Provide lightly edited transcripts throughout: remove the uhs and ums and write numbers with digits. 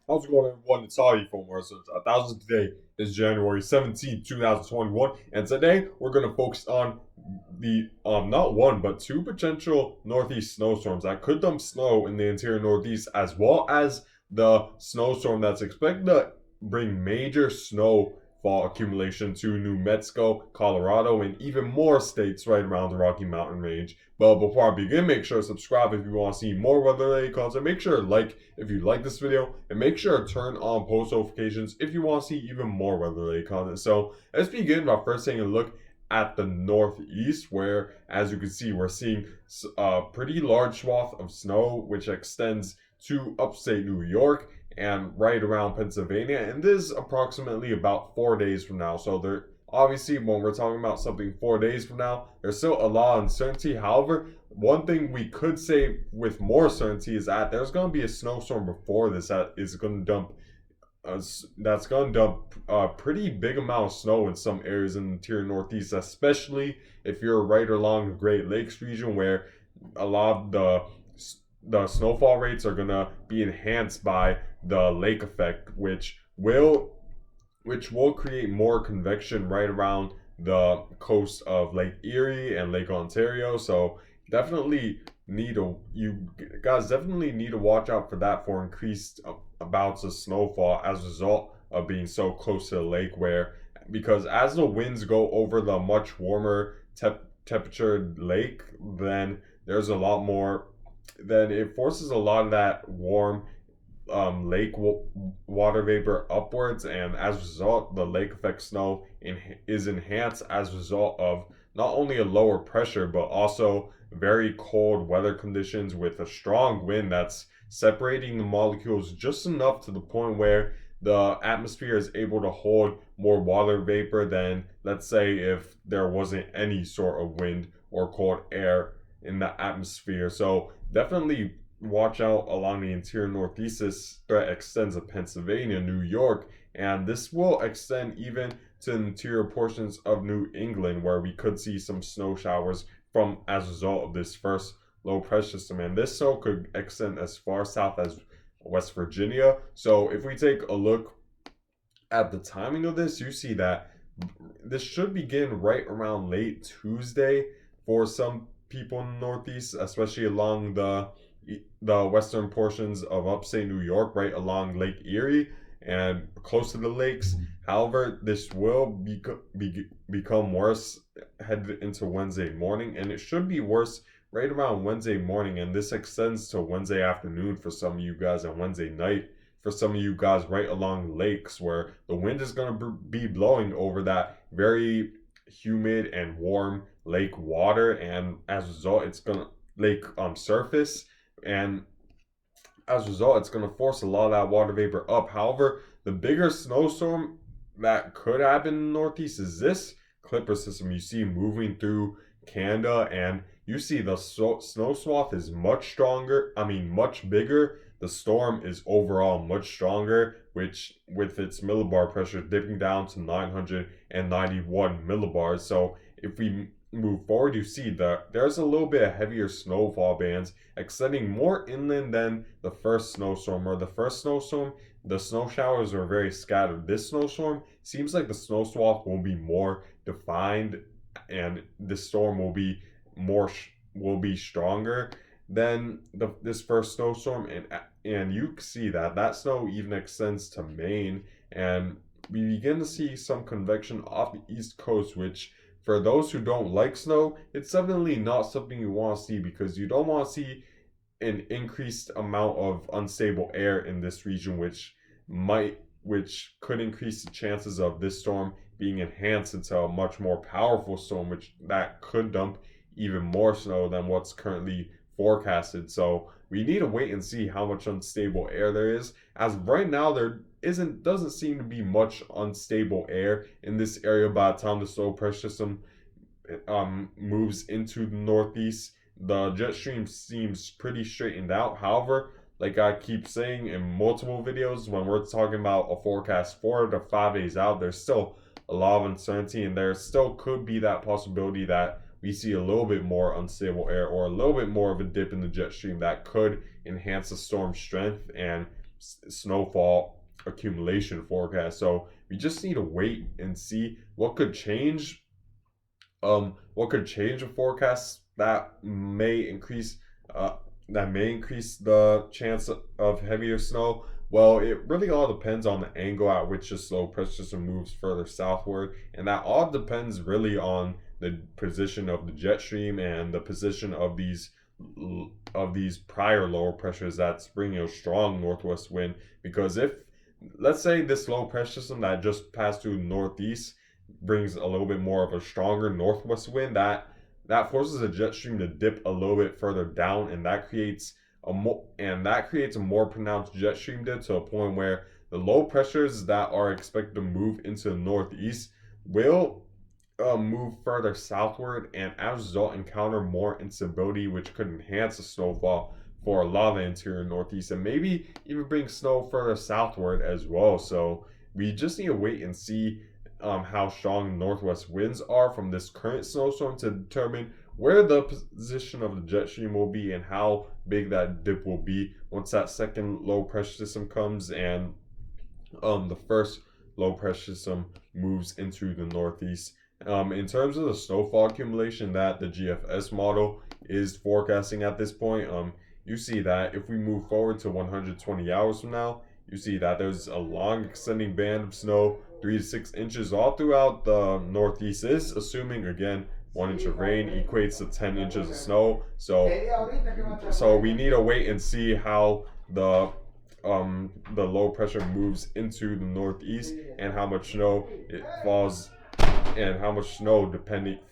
How's it going, everyone? It's Audi from Research 1000. Today is January 17th, 2021, and today we're going to focus on the not one but two potential northeast snowstorms that could dump snow in the interior northeast, as well as the snowstorm that's expected to bring major snowfall accumulation to New Mexico, Colorado, and even more states right around the Rocky Mountain range. But before I begin, make sure to subscribe if you want to see more weather-related content. Make sure to like if you like this video, and make sure to turn on post notifications if you want to see even more weather-related content. So let's begin by first taking a look at the northeast, where, as you can see, we're seeing a pretty large swath of snow, which extends to upstate New York and right around Pennsylvania. And this is approximately about 4 days from now. So there, obviously, when we're talking about something 4 days from now, there's still a lot of uncertainty. However, one thing we could say with more certainty is that there's going to be a snowstorm before this that is going to dump that's going to dump a pretty big amount of snow in some areas in the interior northeast, especially if you're right along the Great Lakes region, where a lot of the snowfall rates are going to be enhanced by the lake effect, which will create more convection right around the coast of Lake Erie and Lake Ontario. So definitely you guys definitely need to watch out for that, for increased bouts of snowfall as a result of being so close to the lake, where, because as the winds go over the much warmer temperature lake, then there's a lot more, then it forces a lot of that warm water vapor upwards, and as a result, the lake effect snow is enhanced as a result of not only a lower pressure but also very cold weather conditions with a strong wind that's separating the molecules just enough to the point where the atmosphere is able to hold more water vapor than, let's say, if there wasn't any sort of wind or cold air in the atmosphere. So definitely watch out along the interior northeast. This threat extends to Pennsylvania, New York, and this will extend even to the interior portions of New England, where we could see some snow showers from as a result of this first low pressure system. And this snow could extend as far south as West Virginia. So if we take a look at the timing of this, you see that this should begin right around late Tuesday for some people in the Northeast, especially along the western portions of upstate New York, right along Lake Erie and close to the lakes. However, this will become worse headed into Wednesday morning, and it should be worse right around Wednesday morning, and this extends to Wednesday afternoon for some of you guys, and Wednesday night for some of you guys right along lakes, where the wind is going to be blowing over that very humid and warm lake water, and as a result, it's going to lake surface, and as a result, it's going to force a lot of that water vapor up. However, the bigger snowstorm that could happen in the Northeast is this Clipper system you see moving through Canada, and you see the snow swath is much stronger. I mean, much bigger. The storm is overall much stronger, which, with its millibar pressure dipping down to 991 millibars. So if we move forward, you see that there's a little bit of heavier snowfall bands extending more inland than the first snowstorm. Or the first snowstorm, the snow showers were very scattered. This snowstorm seems like the snow swath will be more defined, and the storm will be stronger than this first snowstorm, and you see that snow even extends to Maine, and we begin to see some convection off the east coast, which, for those who don't like snow, it's definitely not something you want to see, because you don't want to see an increased amount of unstable air in this region, which could increase the chances of this storm being enhanced into a much more powerful storm, which that could dump even more snow than what's currently forecasted. So we need to wait and see how much unstable air there is. As of right now, there doesn't seem to be much unstable air in this area. By the time the low pressure system moves into the northeast, the jet stream seems pretty straightened out. However, like I keep saying in multiple videos, when we're talking about a forecast 4 to 5 days out, there's still a lot of uncertainty, and there still could be that possibility that we see a little bit more unstable air or a little bit more of a dip in the jet stream that could enhance the storm strength and snowfall accumulation forecast. So we just need to wait and see what could change a forecast uh, that may increase the chance of heavier snow. Well, it really all depends on the angle at which the low pressure system moves further southward, and that all depends really on the position of the jet stream and the position of these prior lower pressures that's bringing a strong northwest wind. Because if, let's say, this low pressure system that just passed through northeast brings a little bit more of a stronger northwest wind, that forces the jet stream to dip a little bit further down, and that creates a more pronounced jet stream dip, to a point where the low pressures that are expected to move into the northeast will move further southward, and as a result encounter more instability, which could enhance the snowfall for a lot of the interior northeast, and maybe even bring snow further southward as well. So we just need to wait and see how strong northwest winds are from this current snowstorm to determine where the position of the jet stream will be and how big that dip will be once that second low pressure system comes and the first low pressure system moves into the northeast. In terms of the snowfall accumulation that the GFS model is forecasting at this point, you see that if we move forward to 120 hours from now, you see that there's a long extending band of snow, 3 to 6 inches all throughout the northeast. This, assuming again 1 inch of rain equates to 10 inches of snow. So we need to wait and see how the low pressure moves into the northeast, and how much snow it falls, and how much snow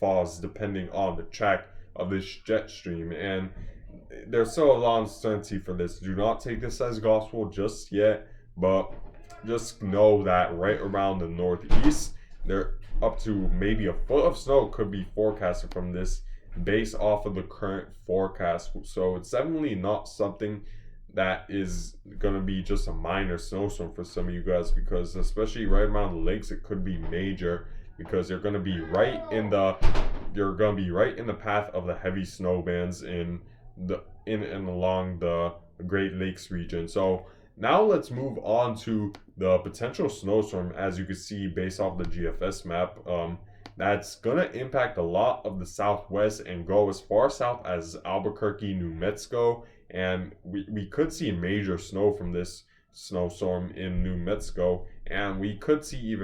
falls depending on the track of this jet stream. And there's still a lot of uncertainty for this. Do not take this as gospel just yet, but just know that right around the northeast, there up to maybe a foot of snow could be forecasted from this based off of the current forecast. So it's definitely not something that is going to be just a minor snowstorm for some of you guys, because especially right around the lakes, it could be major, because you're going to be right in the path of the heavy snow bands in and along the Great Lakes region. So now let's move on to the potential snowstorm. As you can see based off the GFS map, that's gonna impact a lot of the southwest and go as far south as Albuquerque, New Mexico, and we could see major snow from this snowstorm in New Mexico, and we could see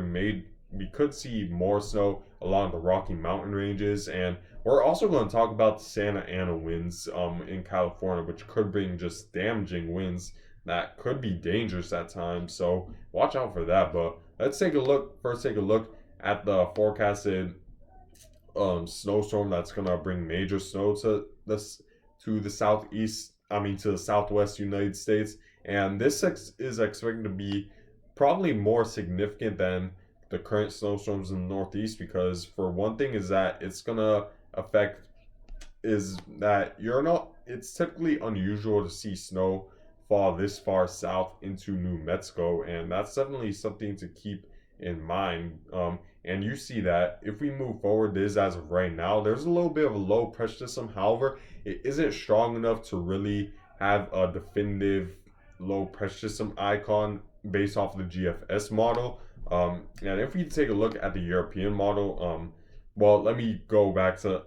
more snow along the Rocky Mountain ranges. And we're also going to talk about the Santa Ana winds in California, which could bring just damaging winds that could be dangerous at times. So watch out for that. But let's take a look at the forecasted snowstorm that's going to bring major snow to the southwest United States. And this is expected to be probably more significant than the current snowstorms in the northeast, because for one thing is that it's typically unusual to see snow fall this far south into New Mexico, and that's definitely something to keep in mind. And you see that if we move forward, this as of right now, there's a little bit of a low pressure system. However, it isn't strong enough to really have a definitive low pressure system icon based off of the GFS model. And if we take a look at the European model, well, let me go back to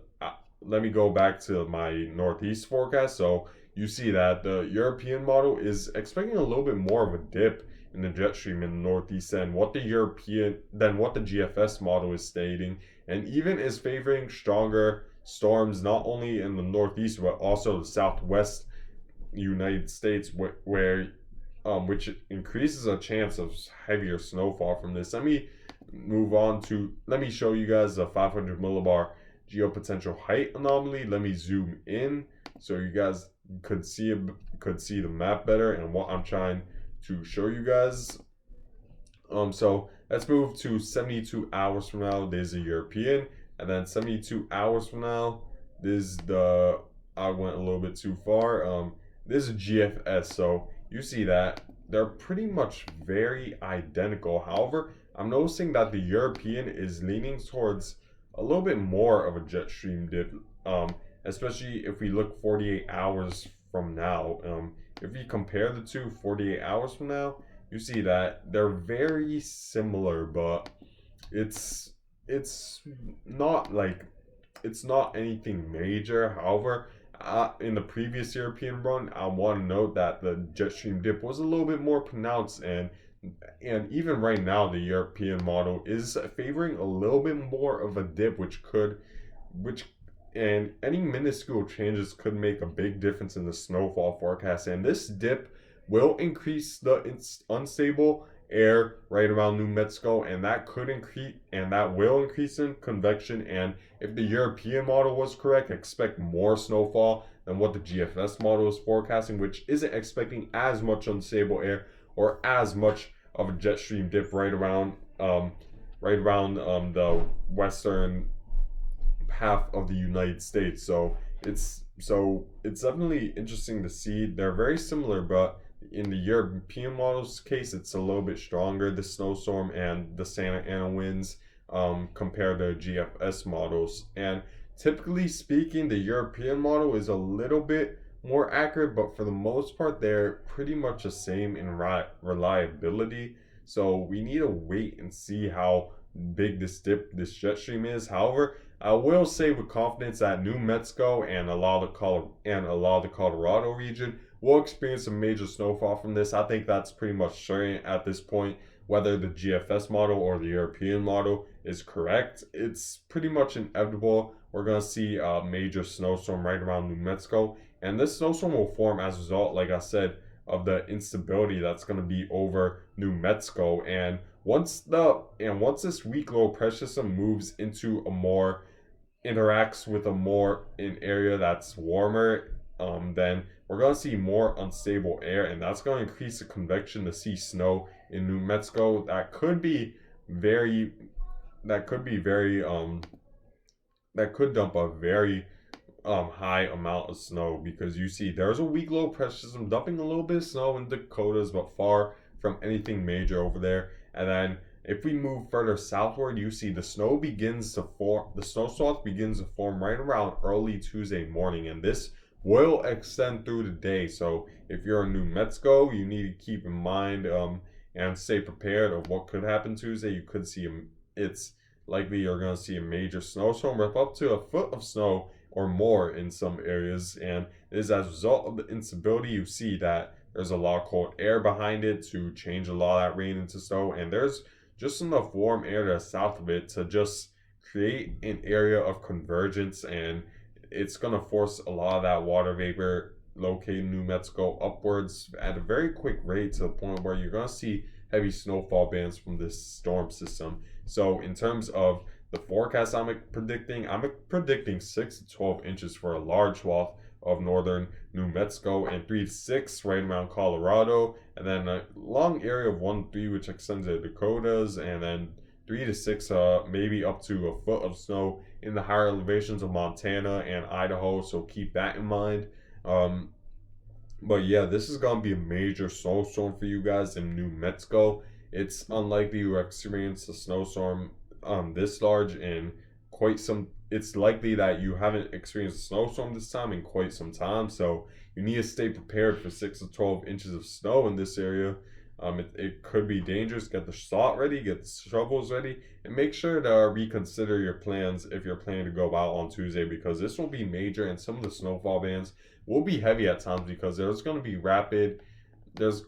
my northeast forecast. So you see that the European model is expecting a little bit more of a dip in the jet stream in the northeast than what the GFS model is stating, and even is favoring stronger storms not only in the northeast but also the southwest United States, which increases a chance of heavier snowfall from this. Let me show you guys the 500 millibar geopotential height anomaly. Let me zoom in so you guys could see the map better and what I'm trying to show you guys. So let's move to 72 hours from now. There's a European, and then 72 hours from now, I went a little bit too far. This is GFS. So you see that they're pretty much very identical. However, I'm noticing that the European is leaning towards a little bit more of a jet stream dip, especially if we look 48 hours from now. if you compare the two 48 hours from now, you see that they're very similar, but it's it's not like it's not anything major. However, in the previous European run, I want to note that the jet stream dip was a little bit more pronounced, and even right now, the European model is favoring a little bit more of a dip, which and any minuscule changes could make a big difference in the snowfall forecast. And this dip will increase the unstable air right around New Mexico, and that will increase in convection. And if the European model was correct, expect more snowfall than what the GFS model is forecasting, which isn't expecting as much unstable air or as much of a jet stream dip the western half of the United States. So it's definitely interesting to see. They're very similar, but in the European models case, it's a little bit stronger. The snowstorm and the Santa Ana winds compared to GFS models. And typically speaking, the European model is a little bit more accurate, but for the most part, they're pretty much the same in reliability. So we need to wait and see how big this jet stream is. However, I will say with confidence that New Mexico and a lot of the Colorado region will experience some major snowfall from this. I think that's pretty much certain at this point. Whether the GFS model or the European model is correct, it's pretty much inevitable. We're gonna see a major snowstorm right around New Mexico, and this snowstorm will form as a result, like I said, of the instability that's gonna be over New Mexico. And once this weak low pressure system moves into a more interacts with an area that's warmer, then we're gonna see more unstable air, and that's gonna increase the convection to see snow in New Mexico. Very that could be very that could dump a very high amount of snow, because you see there's a weak low pressure system dumping a little bit of snow in Dakotas, but far from anything major over there. And then if we move further southward, you see the snowstorm begins to form right around early Tuesday morning, and this will extend through the day. So if you're in New Mexico, you need to keep in mind and stay prepared of what could happen Tuesday. It's likely you're going to see a major snowstorm with up to a foot of snow or more in some areas, and it is as a result of the instability. You see that there's a lot of cold air behind it to change a lot of that rain into snow, and there's just enough warm air to the south of it to just create an area of convergence, and it's going to force a lot of that water vapor located in New Mexico upwards at a very quick rate, to the point where you're going to see heavy snowfall bands from this storm system. So in terms of the forecast I'm predicting 6 to 12 inches for a large swath of northern New Mexico, and 3 to 6 right around Colorado, and then a long area of 1 to 3 which extends to the Dakotas, and then 3 to 6 maybe up to a foot of snow in the higher elevations of Montana and Idaho, so keep that in mind. But yeah, this is going to be a major snowstorm for you guys in New Mexico. It's unlikely you experience a snowstorm this large in quite some. It's likely that you haven't experienced a snowstorm this time in quite some time, so you need to stay prepared for 6 to 12 inches of snow in this area. It could be dangerous. Get the salt ready, get the shovels ready, and make sure to reconsider your plans if you're planning to go out on Tuesday, because this will be major, and some of the snowfall bands will be heavy at times, because there's going to be rapid. There's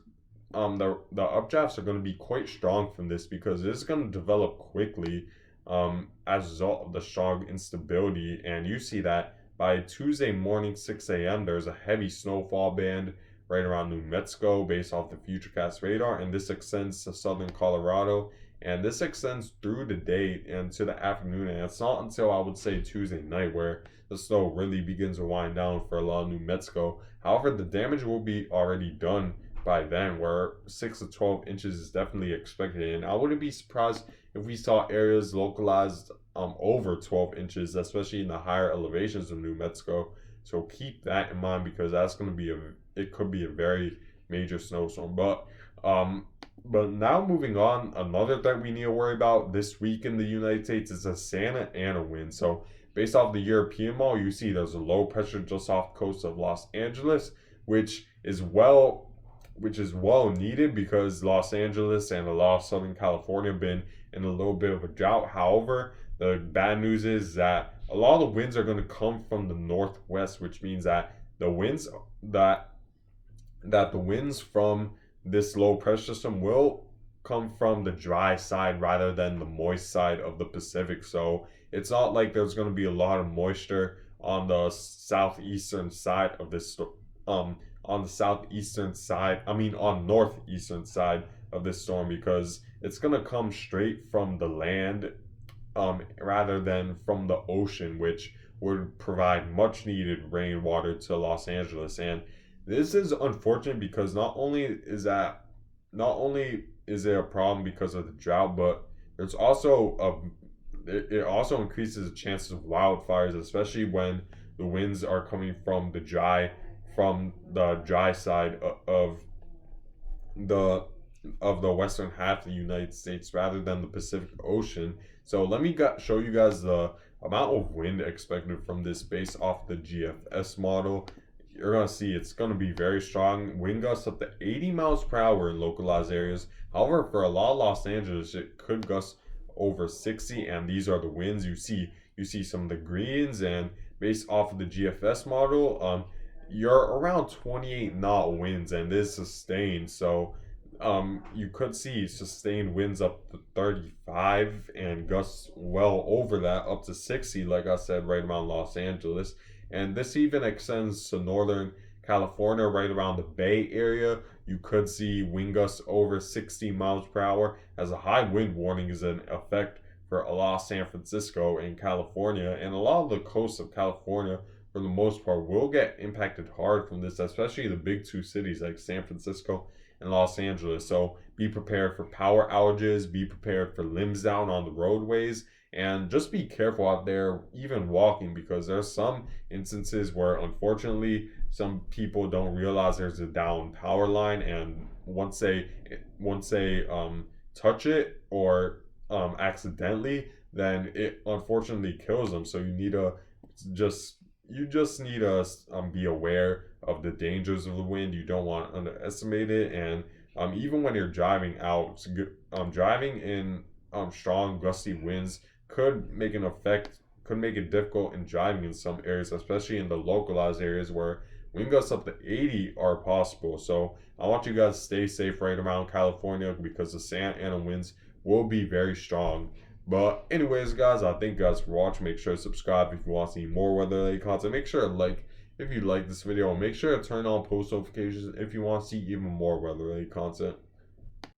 the updrafts are going to be quite strong from this, because it's going to develop quickly as a result of the strong instability. And you see that by Tuesday morning 6 a.m. there's a heavy snowfall band right around New Mexico based off the Futurecast radar, and this extends to southern Colorado, and this extends through the day and to the afternoon, and it's not until I would say Tuesday night where the snow really begins to wind down for a lot of New Mexico. However, the damage will be already done by then, where 6 to 12 inches is definitely expected, and I wouldn't be surprised if we saw areas localized over 12 inches, especially in the higher elevations of New Mexico. So keep that in mind, because that's going to be it could be a very major snowstorm. But now moving on, another thing we need to worry about this week in the United States is a Santa Ana wind. So based off the European model, you see there's a low pressure just off the coast of Los Angeles, which is well needed because Los Angeles and a lot of Southern California have been in a little bit of a drought. However, the bad news is that a lot of the winds are going to come from the northwest, which means that the winds that the winds from this low pressure system will come from the dry side rather than the moist side of the Pacific. So it's not like there's going to be a lot of moisture on the southeastern side of this on the southeastern side, on northeastern side of this storm, because it's going to come straight from the land rather than from the ocean, which would provide much needed rainwater to Los Angeles. And this is unfortunate because not only is there a problem because of the drought, but there's also it also increases the chances of wildfires, especially when the winds are coming from the dry side the the western half of the United States rather than the Pacific Ocean. So let me show you guys the amount of wind expected from this based off the GFS model. You're going to see it's going to be very strong. Wind gusts up to 80 miles per hour in localized areas. However, for a lot of Los Angeles, it could gust over 60, and these are the winds. You see some of the greens, and based off of the GFS model, you're around 28 knot winds, and this is sustained. So you could see sustained winds up to 35 and gusts well over that up to 60, like I said, right around Los Angeles. And this even extends to Northern California, right around the Bay Area. You could see wind gusts over 60 miles per hour, as a high wind warning is in effect for a lot of San Francisco and California. And a lot of the coast of California, for the most part, will get impacted hard from this, especially the big two cities like San Francisco and Los Angeles. So be prepared for power outages, be prepared for limbs down on the roadways, and just be careful out there, even walking, because there's some instances where unfortunately some people don't realize there's a down power line, and once they touch it or accidentally, then it unfortunately kills them. So you just need to be aware of the dangers of the wind. You don't want to underestimate it, and even when you're driving out, driving in strong gusty winds could make it difficult in driving in some areas, especially in the localized areas where wind gusts up to 80 are possible. So I want you guys to stay safe right around California because the Santa Ana winds will be very strong. But anyways, guys, I thank you guys for watching. Make sure to subscribe if you want to see more weather-related content. Make sure to like if you like this video. Make sure to turn on post notifications if you want to see even more weather-related content.